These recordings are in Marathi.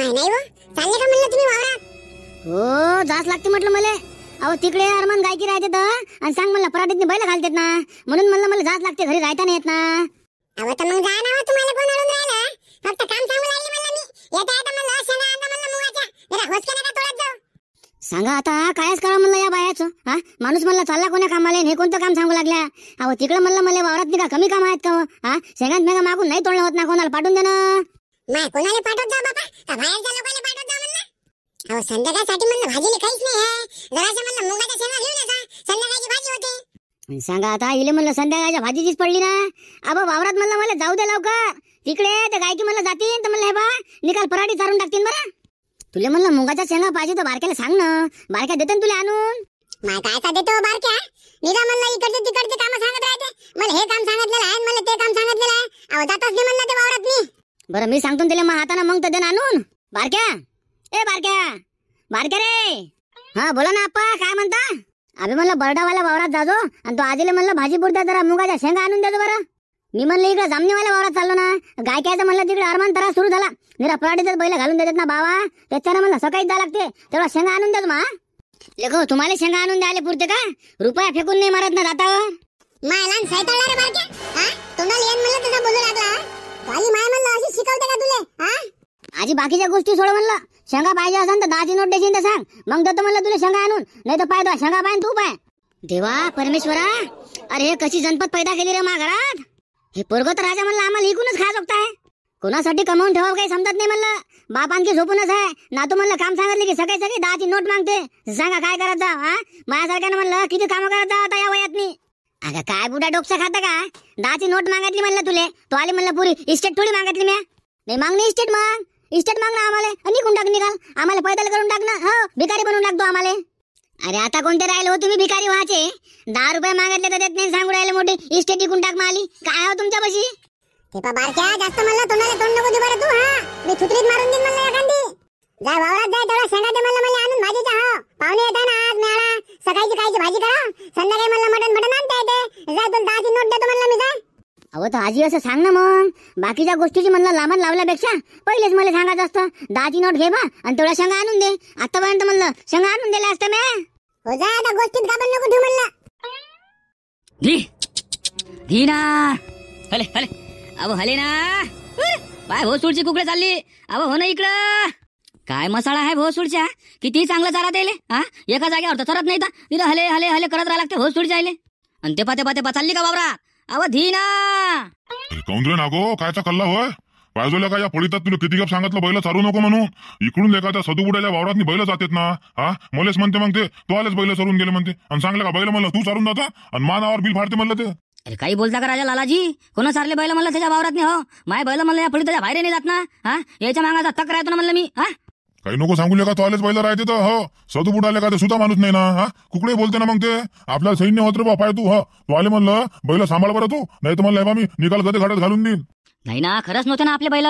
नाही नाही व चालले का म्हणलं तुम्ही वावरात? हो जास लागते म्हटलं मला. अहो तिकडे अरमान गायकी राहते तर आणि सांग म्हणलं पराठीतनी बैल घालतात ना, म्हणून म्हणलं मला जास लागते, घरी राहता नाही येत ना. अहो तर मग जा ना व, तुम्हाला कोण अडून राहिलं? फक्त काम सांगू लागले म्हणलं मी. येता येता म्हणलं शेंगा आणा म्हणलं मुगाच्या, जरा होसके नका तोडत जाऊ. सांगा आता कायच करा म्हणलं या बायाचं. हा माणूस म्हणलं चालला कोण्या कामाला, हे कोणतं काम सांगू लागल्या. अहो तिकडे म्हणलं मला वावरात का कमी काम आहेत का हो? हा शेंगात मेगा मागून नाही तोडणं होत ना, कोणाला पाठवून दे ना. माय कोणाला पाठवत जाऊ बाबा, का बाहेरच्या लोकांना पाठवत जाऊ म्हणलं? अहो संध्याकाळसाठी म्हणलं भाजीला काहीच नाही आहे, जराशे म्हणलं मुगाच्या शेंगा घेऊन येता, संध्याकाळची भाजी होते. सांगा आता इले म्हणलं संध्याकाळच्या भाजीचीच पडली ना. अबा वावरात म्हणलं मला जाऊ दे लवकर, तिकडे त्या गायकी म्हणलं जातील तर म्हणलं हे बा निकाल पराठी चारून टाकतील बरं. तुला म्हणलं मुगाच्या शेंगा पाहिजे तर बारक्याला सांग ना, बारक्या देते ना तुला आणून. माय काय का देतो बारक्या, निरा म्हणलं इकडचे तिकडचे काम सांगत राहते. मला हे काम सांगितलेलं आहे, मला ते काम सांगितलेलं आहे. अहो जातच नाही म्हणलं ते वावरात मी. बरं मी सांगतो तिला मग हाताने मग तर दे ना आणून. बारक्या ए बारक्या, बारक्या रे. हा बोला ना आप्पा, काय म्हणता? अबे म्हणलं बर्डावाल्या वावरात जाजो आणि तो आजीला म्हणलं भाजी पुरता जरा मुगाच्या शेंगा आणून देतो बरं. मी म्हणलं इकडे जामणीवाल्या वावरात चाललो ना, गायकायचं म्हणलं तिकडे अरमान तरा सुरू झाला. निरा पराठीचाच बैल घालून देतात ना बाबा, त्याच्यानं म्हणलं सकाळीच जा लागते, तेवढा शेंगा आणून देतो मा. लेखो तुम्हाला शेंगा आणून द्यायला पुरते का? रुपया फेकून नाही मारत ना जातावर. माय लहान सैताळला रे बारक्या, हा तोंडाला येन म्हणलं तसा बोलू लागला. गाली माय म्हणलं अशी शिकवते का तुले? हा आजी बाकीच्या गोष्टी सोड म्हणलं, शेंगा पाहिजे असेल तर 10ची नोट देशील तर सांग, मग देतो म्हणलं तुला शेंगा आणून. नाही तर पाय शेंगा पाय तू पाय. देवा परमेश्वरा, अरे हे कशी जनपद पैदा केली रे मा घरात. हे पोरगं तर राजा म्हणलं आम्हाला इकूनच खा आहे. कोणासाठी कमावून ठेवावं काही समजत नाही म्हणलं. बाप आणखी झोपूनच आहे ना. तू म्हणलं काम सांगितले की सकाळी सकाळी 10ची नोट मागते. सांगा काय करत जा? हा माझ्यासारख्यानं म्हणलं किती कामं करत जा आता या वयात मी. अगं काय बुडा डोकसा खाता का? 10ची नोट मागितली म्हणलं तुले, तो आली म्हणलं पुरी इस्टेट थोडी मागितली मी. नाही मागणी इस्टेट माग, इस्टेट माग ना आम्हाला, निघून टाक निघाल आम्हाला, पैदल करून टाक ना. हो भिकारी बनवून टाकतो आम्हाला. अरे आता कोणते राहिले हो तुम्ही भिकारी व्हायचे? 10 रुपये मागितले तर देत नाही, सांगू राहिले मोठी इस्टेट विकून टाक माली. काय हो तुमच्यापाशी? ते पा बारक्या जास्त म्हणलं तोंडाला तोंड नको दे बरं तू. हा मी थुतरीत मारून देईन म्हणलं एखादी. जा वावरात जाय, तेवढा शेंगा दे म्हणलं मला आणून भाजीचा. हो पाहुणे येतात ना आज मेळा, सकाळची कायची भाजी करा, संध्याकाळी म्हणलं मटण आणता येते. जा तुला 10ची नोट देतो म्हणलं मी. जा अहो तर आजी असं सांग ना मग, बाकीच्या गोष्टीची म्हणलं लांबण लावल्यापेक्षा पहिलेच मला सांगायचं असतं 10ची नोट घे बा आणि तेवढा शेंगा आणून दे. आतापर्यंत म्हणलं शेंगा आणून दिल्या असतं मी. हो जा आता गोष्टीत गाबन नको ठेवू म्हणलं. घी ना हले हले, अहो हले ना. पाय भोसूडची कुकडे चालली. अहो हो ना इकडं. काय मसाला आहे भोसूडच्या, किती चांगलं चालत येईल. हा एका जागेवर तर सरत नाही तर तिथं हले हले हले करत राहा लागते भोसूडच्या आले. आणि ते पाते चालली का बाबरा? अहो धी ना. काऊन रे नागो, कायचा कल्ला होय? पायजोल्या का या पळीतात तुला किती गप सांगितलं बैल चालू नको म्हणून. इकडून लेखा त्या सदुबुड्याच्या वावरातनी बैल जातात ना. हा मलेच म्हणते मग ते तो आलेच बैल सरून गेले म्हणते, आणि सांगलं का बैल म्हणलं तू चालून जाता आणि मानावर बिल फाडते म्हणलं ते. अरे काही बोलता का राजा लालाजी? कोणा सारले बैल म्हणलं त्याच्या वावरात नाही. हो माय बैल म्हणलं या पळी त्याच्या बाहेर नाही जात ना. हा याच्या मागाचा तक राहतो ना म्हणलं मी. हा काही नको सांगू का तो आलेच बैल राहते तर. हो सदुबुड आले का ते सुद्धा माणूस नाही ना. हा कुकडे बोलते ना मग ते. आपल्याला सैन्य होत रे बा पाय तू. हो तो आले म्हणलं बैल सांभाळ बरं तू, नाही तर म्हणलं मी निकाल गदे घाटात घालून देईन. नाही ना, खरंच नव्हते ना आपले बैल.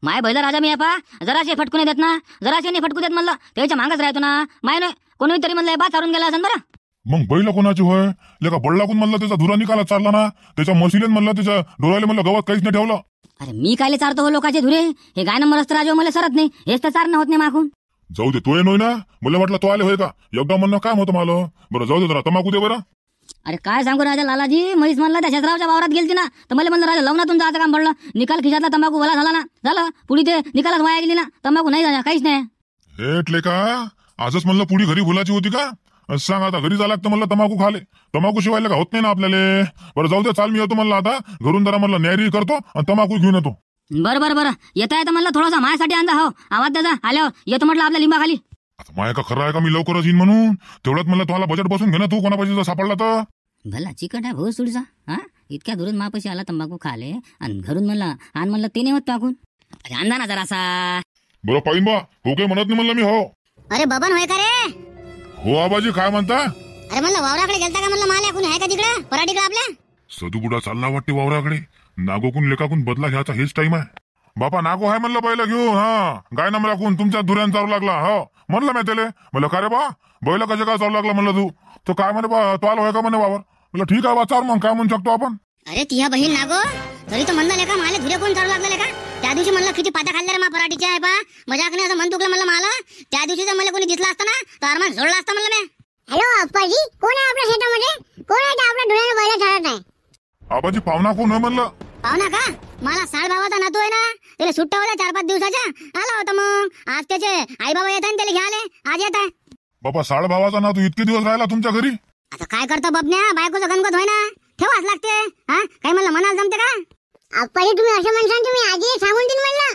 माय बैल राजा मी पा जराशे फटकून देत ना, जराशे नाही फटकू देत म्हणलं, त्याच्या मागच राहतो ना. माय नाही कोणी तरी म्हणलं बा चारून गेला असं बरं. मग बैल कोणाची होय? लेका बळलाकून म्हणलं त्याचा धुरा निकाला चालला ना, त्याच्या मशिलेन म्हणलं त्याच्या डोळ्याला म्हणलं गवत काहीच नाही ठेवलं. अरे मी कायले चारतो हो लोकांचे धुरे? हे गाय नंबर असतं राजा मला सरत नाही, हेच तर चारणं होत नाही मागून. जाऊ दे, तो नोय ना. मला वाटलं तो आले होय का, एकदा म्हणणं काय होतं मला. बरं जाऊ दे, जरा तमाकू दे बरं. अरे काय सांगू राजा लालाजी, महीच म्हणलं त्या शेतरावच्या वावरात गेलती ना, तर मला म्हणलं राजा लग्नातून जायचं काम पडलं. निकाल खिशातला तंबाखू भला झाला ना, झालं पुढे ते निकालाच वाया गेली ना. तंबाखू नाही झाला, काहीच नाही. हेटले का आजच म्हणलं पुढी घरी भुलाची होती का? सांग आता घरी जा लागतं म्हणलं तंबाखू खाले. तंबाखू शिवायला का होत नाही ना आपल्याला. बरं जाऊ दे, चाल मी येतो म्हणलं आता घरून जरा म्हणलं न्यारी करतो आणि तंबाखू घेऊन येतो. बरं येता येतं म्हणलं थोडासा माझ्यासाठी आणजा. हो आवाज द्याचा आल्यावर येतो म्हटलं आपल्या लिंबाखाली. आता माय का खरं आहे का मी लवकरच येईन म्हणून? तेवढ्यात म्हणलं तुम्हाला बजेट बसून घे ना तू, कोणापाशी सापडला तर. भला चिकट आहे भाऊ सुडचा. हा इतक्या दुरून मापाशी आला तंबाखू खाले आणि घरून म्हणलं आण म्हणलं ते नाही होत टाकून. अरे आणजा ना जरासा. बरं पाहिन बा, हो काही म्हणत नाही म्हणलं मी. हो अरे बबन होय का रे? हो आबाजी काय म्हणता? अरे म्हणलं वावराकडे गेलता का म्हणलं, माल्या कोणी आहे का तिकडे पराठीकडे आपल्या? सदुबुडा चालला वाटते वावराकडे. नागोकून लेखाकून बदला घ्यायचा हेच टाइम आहे. बापा नागो आहे म्हणलं बैल घेऊन. हा गाय नंबर राखून तुमच्या धुऱ्यान चालू लागला. हो म्हणलं मी त्याला, म्हणलं का रे बा बैल कशा काय चालू लागला म्हणलं तू. तो काय म्हणे बा तो आलो आहे का म्हणे वावर. म्हणलं ठीक आहे बा चार, मग काय म्हणू शकतो आपण. अरे तिया बहीण नागो, तरी तो म्हणलं लेका माले धुरे कोण चालू लागले का? त्या दिवशी म्हणलं किती पाता खाल्ल्या रे मा पराठीच्या आहे पा मजाक नाही असं मन तुकलं म्हणलं मला त्या दिवशी जर मला कोणी दिसला असता ना तर अरमान जोडला असता म्हणलं मी. हॅलो अप्पाजी, कोण आहे आपल्या शेतामध्ये? कोण आहे ते आपल्या डोळ्यानं बैल चालत आहे? आबाजी पाहुणा कोण आहे म्हणलं? पाहुणा का? मला साळ भावाचा नातू आहे ना, त्याला सुट्ट्या होत्या 4-5 दिवसाच्या, आला होता. मग आज त्याचे आई बाबा येत आहे त्याला घ्यायला, आज येत आहे. बाबा साळ भावाचा ना तू इतके दिवस राहिला तुमच्या घरी? आता काय करतो बबन्या, बायकोचं गणगत होय ना, ठेवाच लागते. हा काही म्हणलं म्हणाल जमते का? अप्पाजी तुम्ही असं म्हणसान तुम्ही आजी सांगून दिन म्हणलं.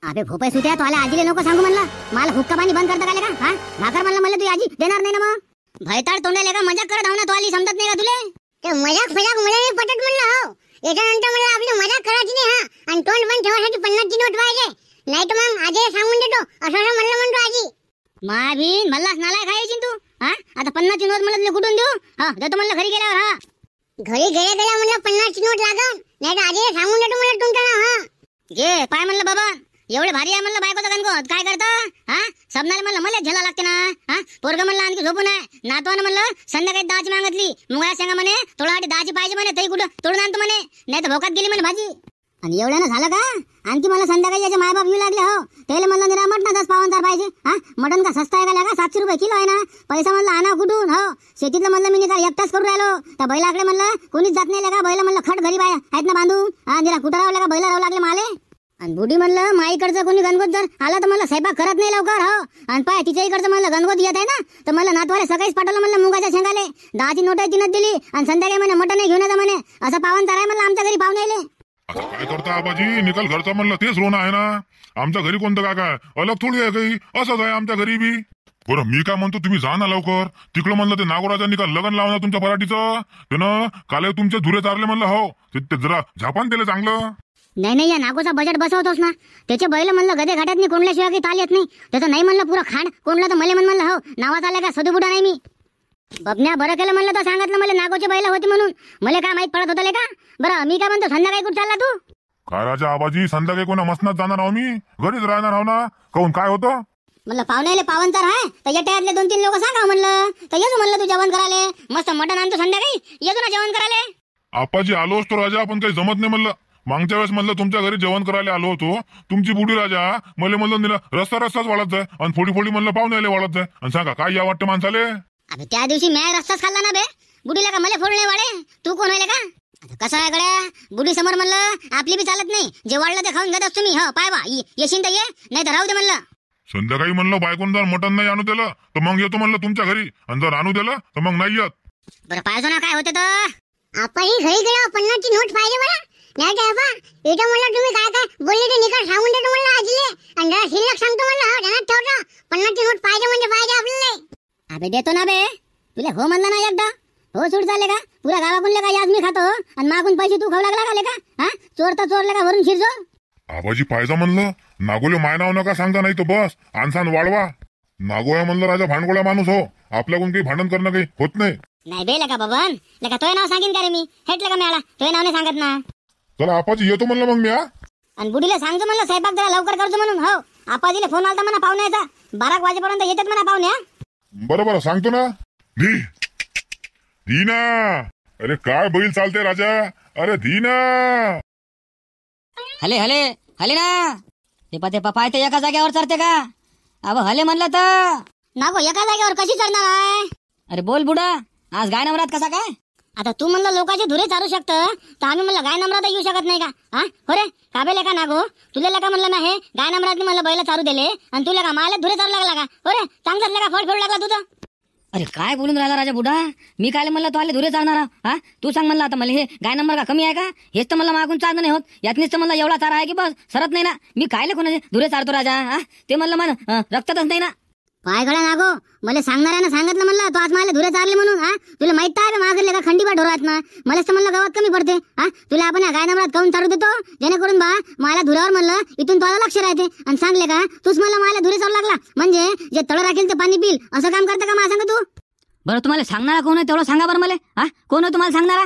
अबे भोपाय सुट्या तो आला आजीले नको सांगू म्हणलं. मला हुक्का पाणी बंद करता का? हा भाकर म्हणलं तू आजी देणार नाही ना. मग भयताळ तोंडाले का मजाक करत ना, तो आली समजत नाही का तुले? ते मजाक मला नाही पटत म्हणलं. हो याच्यानंतर मला आपली मजाक करायची नाही. हा आणि तोंड पण ठेवासाठी 50ची नोट पाहिजे, नाही तर मग आजी सांगून देतो असं म्हणलं म्हणतो आजी. मावीन मल्लास नालाय खायची तू. हा आता 50ची नोट मला तुला कुठून देऊ? हा देतो म्हणलं घरी गेल्यावर. हा घरी गेल्या म्हणलं 50ची नोट लागन, नाही तर आजी सांगून देतो म्हणलं तुमचं नाव. हा घे पाय म्हणलं बाबा, एवढे भारी आहे म्हणलं बायकोचं गणगोत, काय करतं? हा सबनाला म्हणलं मलाच झेला लागते ना. हा पोरग म्हणलं आणखी झोपून आहे, नातवानं म्हणलं संध्याकाळी 10ची मागितली, मुंगळ्या शेंगा म्हणे थोडासाठी 10ची पाहिजे म्हणे, तरी कुठं तोडून आणतो म्हणे, नाही तर भोकात गेली म्हणे भाजी. आणि एवढ्यानं झालं का? आणखी मला संध्याकाळी याचे मायबाप येऊ लागले. हो त्याला म्हणलं निरा मटणाचाच पावनदार पाहिजे. हा मटण का सस्ता आहे का? 700 रुपये किलो आहे ना. पैसा म्हणलं आणा कुठून? हो शेतीतलं म्हणलं मी निकाल एकटाच करून राहिलो, त्या बैलाकडे म्हणलं कोणीच जात नाही का? बैल म्हणलं खट घरी बाय आहेत ना बांधून. हा जरा कुठं राहू लागा, बैला राहू लागले माले. आणि बुडी म्हणलं माईकडचं कोणी गणगोत जर आला तर मला स्वयंपाक करत नाही लवकर. हो आणि पाय तिच्या इकडचं म्हणलं गणगोत येत आहे ना, तर मला नातवाले सकाळीच पाठवलं म्हणलं मुगाच्या शेंगाले, 10ची नोट तिनं दिली आणि संध्याकाळी म्हणे मटण घेऊन येतं म्हणे. असं पावनदार आहे म्हणलं आमच्या घरी पाहुणे. आता काय करता आबाजी, निकाल घरचा म्हणलं तेच रोन आहे ना. आमच्या घरी कोणतं काय काय अलग थोडी आहे काही, असंच आहे आमच्या घरी बी. बरं मी काय म्हणतो, तुम्ही जा ना लवकर तिकडं. म्हणलं ते नागोराच्या निकाल लग्न लावणार तुमच्या पराठीचं, त्यानं काल तुमचे धुरे चारले म्हणलं. हो ते जरा झापान दिले चांगलं. नाही या नागोचा बजेट बसवतोस ना, त्याचे बैल म्हणलं गदे घाट्यात नाही कोंडल्याशिवाय काही ताल येत नाही. त्याचं नाही म्हणलं पुरं खांड कोंडला तर मले म्हणलं हो नावात आलं का सदुबुडा नाही मी. बबन्या बरं केलं म्हणलं तर सांगितलं मला नागोचे बैल होते म्हणून, मला काय माहित पडत होतं का? बरं मी काय म्हणतो, संध्याकाळी कुठं चालला तू? काय राजा आबाजी, संध्याकाळी कोणा मसनात जाणार आहो मी, घरीच राहणार आहो ना. काहून काय होतं म्हणलं पाहुण्याले पावनचार आहे तर येट्यातले 2-3 लोक सांगा म्हणलं, तर येतो म्हणलं तू जेवण करायला. मस्त मटण आणतो संध्याकाळी, येतो ना जेवण करायला. आपाजी आलो असतो राजा, पण काही जमत नाही म्हणलं. मागच्या वेळेस म्हणलं तुमच्या घरी जेवण करायला आलो होतो, तुमची बुडी राजा मला म्हणलं निला रस्ताच वाढत जाय आणि फोडी म्हणलं पाहुण्याला वाढत जाय. आणि सांगा काय या वाटतं माणसाले? अबे त्या दिवशी मी रस्ताच खाल्ला ना बे, बुडीला का मला फोड नाही वाढे, तू कोण व्हायला का? कसं आहे गड्या, बुडी समोर म्हणलं आपली बी चालत नाही, जे वाढलं ते खाऊन घेत असतो मी. हो पाय बा येशील तर ये, नाही तर राहू दे म्हणलं. संध्याकाळी म्हणलं बायकोन जर मटण नाही आणू दिलं तर मग येतो म्हणलं तुमच्या घरी, आणि जर आणू दिलं तर मग नाही येत. बरं पाहिजे ना काय होते तर. आपण घरी गेलो 50ची नोट पाहिजे मला, नाही तर बा इथं म्हणलं तुम्ही काय काय बोलले ते निकाल सांगून देतो म्हणलं आजीले, आणि जरा शिल्लक सांगतो म्हणलं. हो ध्यानात ठेवतो, 50ची नोट पाहिजे म्हणजे पाहिजे आपल्याला. अबे देतो ना बे, तुला हो म्हणलं ना एकदा, हो सूट झाले का? पुऱ्या गावाकडून का याज मी खातो आणि मागून पैसे तू खाऊ लागला का? हा चोर तर चोरले का वरून शिरजो. आबाजी पाहिजे म्हणलं, नागोले माय नाव नका सांगा, नाही तर बस आणसान वाढवा. नागोया म्हणलं राजा भांडगोळा माणूस. हो आपल्याकडून काही भांडण करणं काही होत नाही. नाही बे लका बबन, लका तोय नाव सांगेन का रे मी? हेटलं का मिळाला तोय नाव नाही सांगत ना. चला आपाजी येतो म्हणलं मग मी. आणि बुडीला सांगतो म्हणलं स्वयंपाक जरा लवकर करतो म्हणून. हो आपाजीला फोन आलता म्हणा पाहुण्याचा, 12 वाजेपर्यंत येतात म्हणा पाहुण्या. बरं सांगतो ना. धीना, अरे काय बैल चालते राजा, अरे धीना. हले हले हले ना, ते पाय ते एका जागेवर चढते का? अब हले म्हणलं तर नागो एका जागेवर कशी चढणार आहे? अरे बोल बुडा, आज गाय नवरात कसा काय? आता तू म्हणलं लोकांचे धुरे चालू शकतं, तर आम्ही म्हणलं गाय नमरात येऊ शकत नाही का? हा हो रे काबेले का नागो, तुला का म्हणलं ना हे गाय नमरात म्हणलं बैल चालू दिले आणि तुला का मला धुरे चालू लागला का? हो रे चांगलं का फळ लागला तुझं? अरे काय बोलून राहिला राजा बुडा, मी काय म्हणलं तो आले धुरे चालणार. हा तू सांग म्हणलं आता मला हे गाय नंबर का कमी आहे का? हेच तर मला मागून चालणं नाही होत, यातनीच तर मला एवढा चारा आहे की बस सरत नाही ना. मी कायले कोणाचे धुरे चालतो राजा? हा ते म्हणलं मला रक्तातच नाही ना. पाय गळा नागो, मला सांगणाऱ्यानं सांगितलं म्हणलं तो आज मला धुरे चारले म्हणून. हा तुला माहित आहे मागले का खंडीबा ढोरात ना, मलाच तर म्हणलं गावात कमी पडते. हा तुला आपण गाय नंबरात काऊन चालू देतो, जेणेकरून बा मला धुऱ्यावर म्हणलं इथून तुला लक्ष राहते. आणि सांगले का तूच मला धुरे चालू लागला म्हणजे जे तळ राखेल ते पाणी पिल, असं काम करतं का मला सांग तू? बरं तुम्हाला सांगणारा कोण आहे तेवढं सांगा बरं मला. हा कोण आहे तुम्हाला सांगणारा?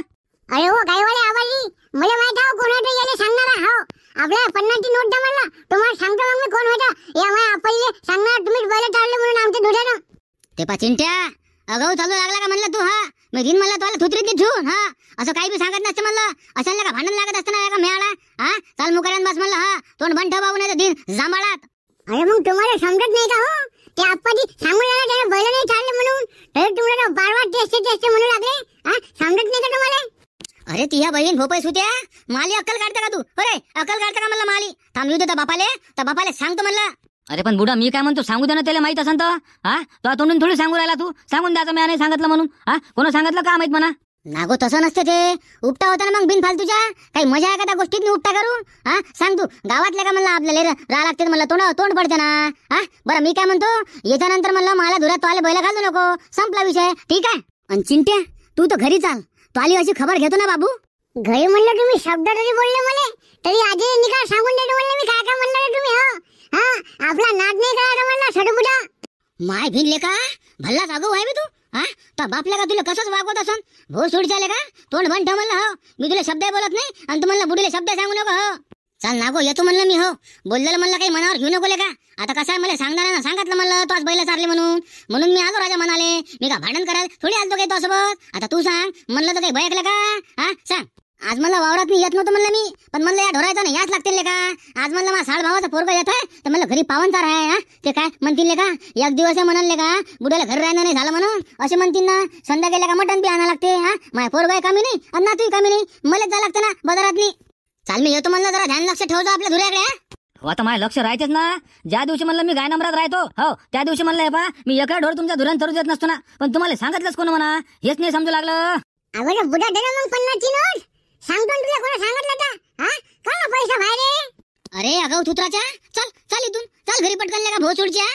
अरे हो गायवाले आबाजी, मला माहित आहे कोण होतं याले सांगणारा. हो आपल्या 50ची नोट द्या म्हणलं, तुम्हाला सांगतो मग मी कोण होतं. या माय आपले सांगणार तुम्हीच बैल चालले म्हणून आमच्या धुऱ्यानं. ते पा चिंट्या, अगाऊ चालू लागला का म्हणलं तू? हा मी दिन म्हणलं तुला थुत्रीत ठेवून हा असं काही बी सांगत नसतं म्हणलं. अशाला का भांडण लागत असतं ना का मेळा? हा चाल मुकऱ्यान बस म्हणलं. हा तोंड बंद ठेव बाबू, नाही तर दिन जांभाळात. अरे मग तुम्हाला समजत नाही का हो? ते आप्पाजी सांगून राहिला त्याला बैल नाही चालले म्हणून, तर तुम्हाला बारवार टेस्ट टेस्ट म्हणू लागले. हा समजत नाही का तुम्हाला? अरे ती ह्या बहीण भोपाई सुत्या, माली अक्कल काढते का तू? अरे अक्कल काढते का म्हणलं माली? थांब येऊ दे त्या बापाले सांगतो म्हणलं. अरे पण बुडा मी काय म्हणतो, सांगू दे ना त्याला, माहित असेल तर. हा तो तोंडून थोडी सांगू राहिला तू, सांगून द्यायचं मी नाही सांगितलं म्हणून. हा कोण सांगितलं का माहित म्हणा. नागो तसं नसते ते, उपटा होता ना मग बिन फालतूच्या. काही मजा आहे का त्या गोष्टीत उपटा करून? हा सांग तू, गावातल्या का म्हणलं आपल्याला राह लागते म्हणलं, तोंड पडते ना. हा बरं मी काय म्हणतो, याच्यानंतर म्हणलं मला धुरात तो आले बैल घालू नको, संपला विषय, ठीक आहे? आणि चिंट्या तू तर घरी चाल, तो आली अशी खबर घेतो ना बाबू. घरी म्हणलं तुम्ही शब्द तरी बोलले मला, तरी आजी निकाल सांगून देतो म्हणलं मी. काय काय म्हणलं तुम्ही? हो हा आपला नाद नाही करायचा म्हणलं सडबुडा. माय भिनले का भल्लाच आगो आहे बे तू. हा तर बापल्या का तुला कसंच वागवत असन? भो सोड चाले का? तोंड बंद ठेव म्हणलं. हो मी तुला शब्द बोलत नाही आणि तू म्हणलं बुडीले शब्द सांगू नको. हो चाल नागो येतो म्हणलं मी. हो बोललेलं म्हणलं काही मनावर घेऊ नको का? आता कसं आहे मला सांगणार ना, सांगितलं म्हणलं तू आज बैल चारले म्हणून मी आलो राजा म्हणाले. मी का भांडण करायला थोडी आलतो काही तो सोबत. आता तू सांग म्हणलं तर काही भयकलं का? हा सांग. आज म्हणलं वावरात मी येत नव्हतं म्हणलं मी, पण म्हणलं या ढोरायचा ना याच लागतील का? आज म्हणलं माझा साड भावाचा पोरगा येत आहे तर म्हणलं घरी पावनचार आहे. हा ते काय म्हणतील का? एक दिवस म्हणाले का बुड्याला घर राहणं नाही झालं म्हणून असे म्हणतील ना. संध्याकाळी का मटण बी आणा लागते. हा माझ्या पोरगा कमी नाही आणि नातूही कमी नाही, मलाच जा लागतं ना बाजारात. चाल मी येतो म्हणलं, जरा ध्यान लक्ष ठेवतो आपल्या धुऱ्याकडे. हो आता माझं लक्ष राहतेच ना. ज्या दिवशी म्हणलं मी गाय नंबरात राहतो, हो त्या दिवशी म्हणलं पा मी एका ढोर तुमच्या धुऱ्यात तरू देत नसतो ना. पण तुम्हाला सांगितलंच कोण म्हणा, हेच नाही समजू लागलं. अगोदर बुडा दे ना मग 50ची नोट. सांगतो ना तुला, कोणा सांगितलं का? हा का पैसा बाहेर? अरे अगाऊ थुत्राच्या, चल चल इथून, चल घरी पटकन का भो सोडच्या.